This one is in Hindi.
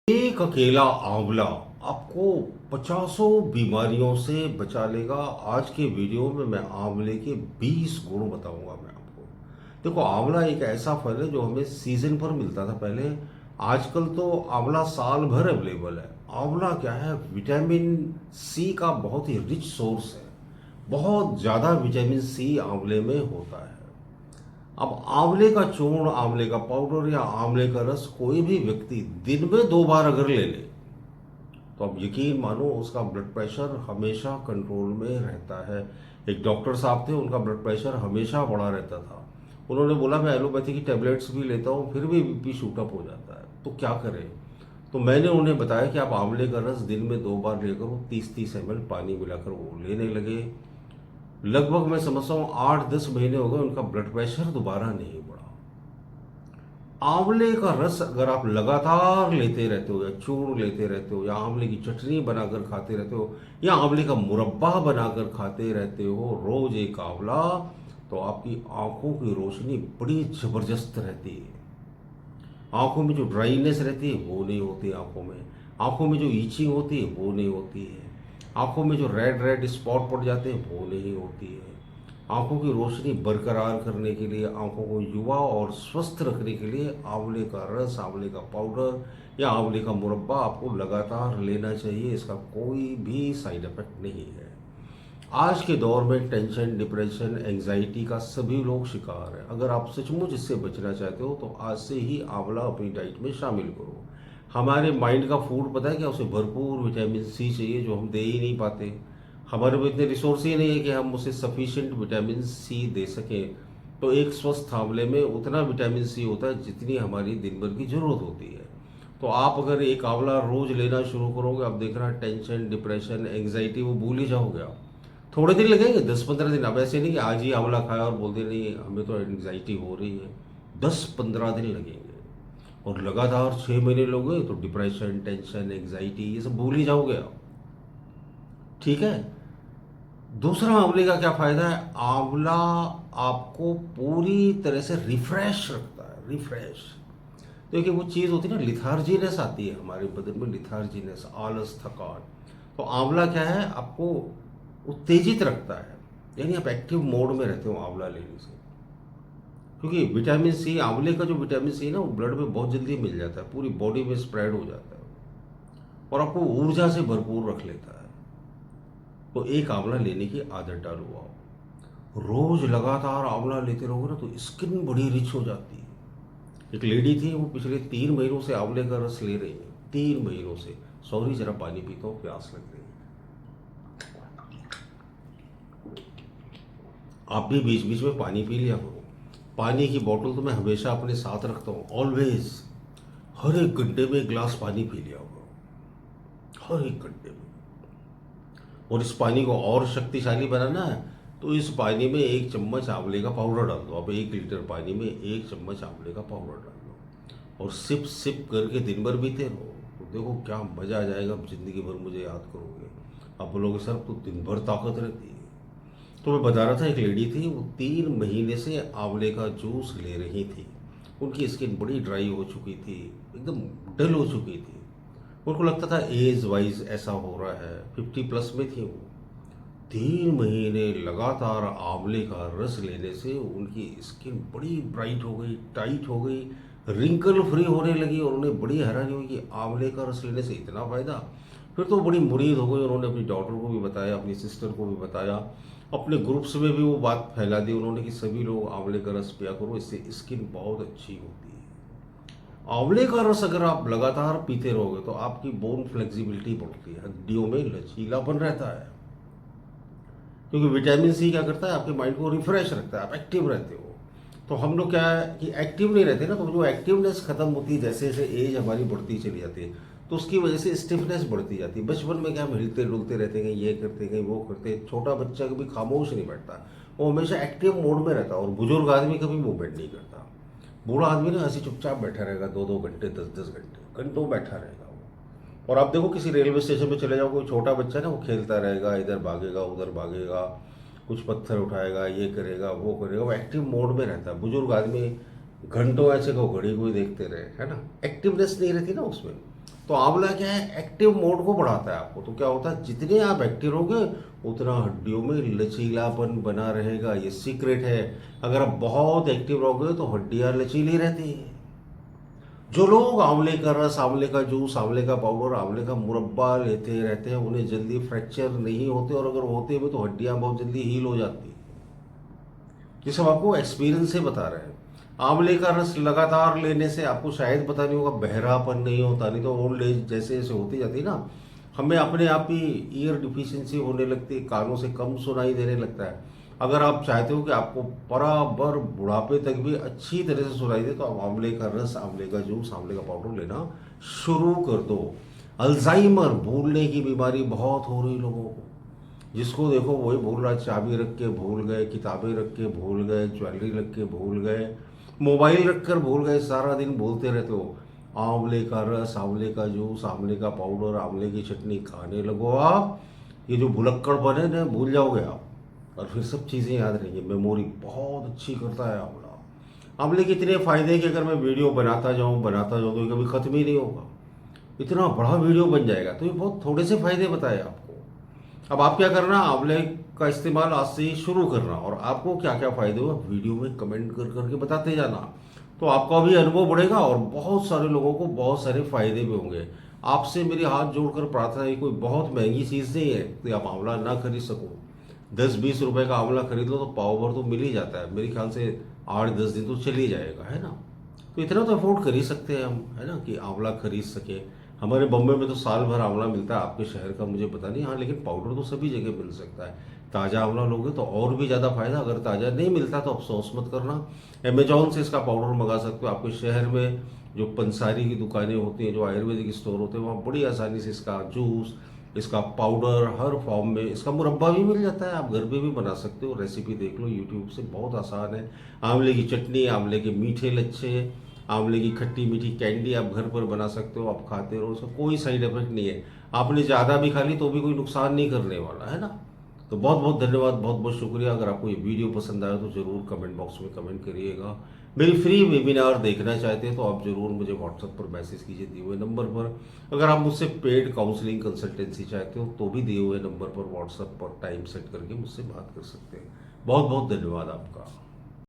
एक अकेला आंवला आपको पचासों बीमारियों से बचा लेगा। आज के वीडियो में मैं आंवले के 20 गुण बताऊंगा मैं आपको। देखो, आंवला एक ऐसा फल है जो हमें सीजन पर मिलता था पहले। आजकल तो आंवला साल भर अवेलेबल है। आंवला क्या है, विटामिन सी का बहुत ही रिच सोर्स है। बहुत ज़्यादा विटामिन सी आंवले में होता है। अब आंवले का चूर्ण, आंवले का पाउडर या आंवले का रस कोई भी व्यक्ति दिन में 2 बार अगर ले ले तो अब यकीन मानो उसका ब्लड प्रेशर हमेशा कंट्रोल में रहता है। एक डॉक्टर साहब थे, उनका ब्लड प्रेशर हमेशा बढ़ा रहता था। उन्होंने बोला मैं एलोपैथी की टेबलेट्स भी लेता हूँ फिर भी बीपी शूट अप हो जाता है, तो क्या करें। तो मैंने उन्हें बताया कि आप आंवले का रस दिन में 2 बार लेकर वो 30-30 ml पानी मिलाकर वो लेने लगे। लगभग मैं समझता हूँ 8-10 महीने हो गए, उनका ब्लड प्रेशर दोबारा नहीं बढ़ा। आंवले का रस अगर आप लगातार लेते रहते हो या चूर्ण लेते रहते हो या आंवले की चटनी बनाकर खाते रहते हो या आंवले का मुरब्बा बनाकर खाते रहते हो रोज एक आंवला, तो आपकी आंखों की रोशनी बड़ी जबरदस्त रहती है। आंखों में जो ड्राइनेस रहती है वो नहीं होती। आंखों में जो ईचिंग होती है वो नहीं होती है। आंखों में जो रेड रेड स्पॉट पड़ जाते हैं वो नहीं होती है। आंखों की रोशनी बरकरार करने के लिए, आंखों को युवा और स्वस्थ रखने के लिए आंवले का रस, आंवले का पाउडर या आंवले का मुरब्बा आपको लगातार लेना चाहिए। इसका कोई भी साइड इफेक्ट नहीं है। आज के दौर में टेंशन, डिप्रेशन, एंजाइटी का सभी लोग शिकार हैं। अगर आप सचमुच इससे बचना चाहते हो तो आज से ही आंवला अपनी डाइट में शामिल करो। हमारे माइंड का फूड पता है क्या, उसे भरपूर विटामिन सी चाहिए जो हम दे ही नहीं पाते। हमारे में इतने रिसोर्स ही नहीं है कि हम उसे सफिशिएंट विटामिन सी दे सकें। तो एक स्वस्थ आंवले में उतना विटामिन सी होता है जितनी हमारी दिन भर की जरूरत होती है। तो आप अगर एक आंवला रोज लेना शुरू करोगे, आप देखना टेंशन, डिप्रेशन, एंग्जाइटी वो भूल ही जाओगे आप। थोड़े दिन लगेंगे, 10-15 दिन। अब ऐसे नहीं कि आज ही आंवला खाया और बोलते नहीं हमें तो एंग्जाइटी हो रही है। 10-15 दिन लगेंगे और लगातार 6 महीने लोगे तो डिप्रेशन, टेंशन, एंग्जाइटी ये सब भूल ही जाओगे आप। ठीक है। दूसरा आंवले का क्या फायदा है, आंवला आपको पूरी तरह से रिफ्रेश रखता है। रिफ्रेश देखिए, वो चीज़ होती है ना, लिथार्जीनेस आती है हमारे बदन में, लिथार्जीनेस, आलस, थकान। तो आंवला क्या है, आपको उत्तेजित रखता है। यानी आप एक्टिव मोड में रहते हो आंवला लेने से। क्योंकि विटामिन सी, आंवले का जो विटामिन सी है ना, वो ब्लड में बहुत जल्दी मिल जाता है, पूरी बॉडी में स्प्रेड हो जाता है और आपको ऊर्जा से भरपूर रख लेता है। तो एक आंवला लेने की आदत डालो आप। रोज लगातार आंवला लेते रहोगे ना तो स्किन बड़ी रिच हो जाती है। एक लेडी थी, वो पिछले 3 महीनों से आंवले का रस ले रही है। 3 महीनों से। सॉरी, जरा पानी पीता हूँ, प्यास लग रही है। आप भी बीच बीच में पानी पी लिया करो। पानी की बोतल तो मैं हमेशा अपने साथ रखता हूँ, ऑलवेज। हर एक घंटे में 1 गिलास पानी पी लिया करो, हर एक घंटे में। और इस पानी को और शक्तिशाली बनाना है तो इस पानी में 1 चम्मच आंवले का पाउडर डाल दो। आप 1 लीटर पानी में 1 चम्मच आंवले का पाउडर डाल दो और सिप सिप करके दिन भर पीते रहो। तो देखो क्या मजा आ जाएगा, आप जिंदगी भर मुझे याद करोगे। आप बोलोगे सर तो दिन भर ताकत रहती है। तो मैं बता रहा था, एक लेडी थी, वो 3 महीने से आंवले का जूस ले रही थी। उनकी स्किन बड़ी ड्राई हो चुकी थी, एकदम डल हो चुकी थी। उनको लगता था एज वाइज ऐसा हो रहा है, 50+ में थी वो। 3 महीने लगातार आंवले का रस लेने से उनकी स्किन बड़ी ब्राइट हो गई, टाइट हो गई, रिंकल फ्री होने लगी और उन्हें बड़ी हैरानी हुई कि आंवले का रस लेने से इतना फायदा। फिर तो बड़ी मुरीद हो गई। उन्होंने अपनी डॉटर को भी बताया, अपनी सिस्टर को भी बताया, अपने ग्रुप्स में भी वो बात फैला दी उन्होंने कि सभी लोग आंवले का रस पिया करो, इससे स्किन बहुत अच्छी होती है। आंवले का रस अगर आप लगातार पीते रहोगे तो आपकी बोन फ्लेक्सिबिलिटी बढ़ती है, हड्डियों में लचीलापन रहता है। क्योंकि विटामिन सी क्या करता है, आपके माइंड को रिफ्रेश रखता है, आप एक्टिव रहते हो। तो हम लोग क्या है कि एक्टिव नहीं रहते ना, तो जो एक्टिवनेस खत्म होती है, जैसे जैसे एज हमारी बढ़ती चली जाती है तो उसकी वजह से स्टिफनेस बढ़ती जाती है। बचपन में क्या हम हिलते डुलते रहते हैं, ये करते हैं वो करते हैं। छोटा बच्चा कभी खामोश नहीं बैठता, वो हमेशा एक्टिव मोड में रहता है। और बुजुर्ग आदमी कभी मूवमेंट नहीं करता। बूढ़ा आदमी ना ऐसे चुपचाप बैठा रहेगा, 2-2 घंटे, 10-10 घंटे, घंटों बैठा रहेगा वो। और आप देखो किसी रेलवे स्टेशन पे चले जाओ, कोई छोटा बच्चा ना वो खेलता रहेगा, इधर भागेगा उधर भागेगा, कुछ पत्थर उठाएगा, ये करेगा वो करेगा, वो एक्टिव मोड में रहता है। बुजुर्ग आदमी घंटों ऐसे को घड़ी को ही देखते रहे, है ना, एक्टिवनेस नहीं रहती ना उसमें। तो आंवला क्या है, एक्टिव मोड को बढ़ाता है आपको। तो क्या होता है, जितने आप एक्टिव रहोगे उतना हड्डियों में लचीलापन बना रहेगा, ये सीक्रेट है। अगर आप बहुत एक्टिव रहोगे तो हड्डियां लचीली रहती हैं। जो लोग आंवले का रस, आंवले का जूस, आंवले का पाउडर, आंवले का मुरब्बा लेते रहते हैं, उन्हें जल्दी फ्रैक्चर नहीं होते, और अगर होते भी तो हड्डियां बहुत जल्दी हील हो जाती हैं। ये सब आपको एक्सपीरियंस से बता रहे हैं। आंवले का रस लगातार लेने से आपको शायद पता नहीं होगा, बहरापन नहीं होता। नहीं तो ओल्ड एज जैसे जैसे होती जाती है ना, हमें अपने आप ही ईयर डिफिशिएंसी होने लगती है, कानों से कम सुनाई देने लगता है। अगर आप चाहते हो कि आपको बराबर बुढ़ापे तक भी अच्छी तरह से सुनाई दे, तो आप आंवले का रस, आंवले का जूस, आंवले का पाउडर लेना शुरू कर दो। अल्जाइमर, भूलने की बीमारी बहुत हो रही लोगों को। जिसको देखो वही भूल रहा है, चाबी रख के भूल गए, किताबें रख के भूल गए, ज्वेलरी रख के भूल गए, मोबाइल रख कर भूल गए, सारा दिन भूलते रहते हो। आंवले का रस, आंवले का जूस, आंवले का पाउडर, आंवले की चटनी खाने लगो आप, ये जो भुलक्कड़ बने ना, भूल जाओगे आप, और फिर सब चीज़ें याद रहेंगी। मेमोरी बहुत अच्छी करता है आंवला। आंवले के इतने फायदे हैं कि अगर मैं वीडियो बनाता जाऊँ तो ये कभी ख़त्म ही नहीं होगा। इतना बड़ा वीडियो बन जाएगा। तो ये बहुत थोड़े से फायदे बताए आपको। अब आप क्या करना, आंवले का इस्तेमाल आज से ही शुरू करना, और आपको क्या क्या फायदे हुए वीडियो में कमेंट कर करके बताते जाना। तो आपका भी अनुभव बढ़ेगा और बहुत सारे लोगों को बहुत सारे फायदे भी होंगे। आपसे मेरे हाथ जोड़कर प्रार्थना है, कोई बहुत महंगी चीज़ नहीं है कि आप आंवला ना खरीद सको। 10-20 रुपए का आंवला खरीद लो तो पाव भर तो मिल ही जाता है। मेरे ख्याल से 8-10 दिन तो चल ही जाएगा, है ना। तो इतना तो अफोर्ड कर ही सकते हैं हम, है ना, कि आंवला खरीद सके। हमारे बम्बई में तो साल भर आंवला मिलता है, आपके शहर का मुझे पता नहीं। हाँ, लेकिन पाउडर तो सभी जगह मिल सकता है। ताज़ा आंवला लोगे तो और भी ज़्यादा फायदा। अगर ताज़ा नहीं मिलता तो अफसोस मत करना, अमेजोन से इसका पाउडर मंगा सकते हो। आपके शहर में जो पंसारी की दुकानें होती हैं, जो आयुर्वेदिक स्टोर होते हैं, वहाँ बड़ी आसानी से इसका जूस, इसका पाउडर हर फॉर्म में, इसका मुरब्बा भी मिल जाता है। आप घर पे भी बना सकते हो, रेसिपी देख लो यूट्यूब से, बहुत आसान है। आंवले की चटनी, आंवले के मीठे लच्छे, आंवले की खट्टी मीठी कैंडी आप घर पर बना सकते हो। आप खाते रहो, उसका कोई साइड इफेक्ट नहीं है। आपने ज़्यादा भी खा ली तो भी कोई नुकसान नहीं करने वाला, है ना। तो बहुत बहुत धन्यवाद, बहुत बहुत शुक्रिया। अगर आपको ये वीडियो पसंद आया तो ज़रूर कमेंट बॉक्स में कमेंट करिएगा। मेरी फ्री वेबिनार देखना चाहते हैं तो आप ज़रूर मुझे व्हाट्सएप पर मैसेज कीजिए दिए हुए नंबर पर। अगर आप मुझसे पेड काउंसलिंग कंसल्टेंसी चाहते हो तो भी दिए हुए नंबर पर व्हाट्सएप पर टाइम सेट करके मुझसे बात कर सकते हैं। बहुत बहुत धन्यवाद आपका।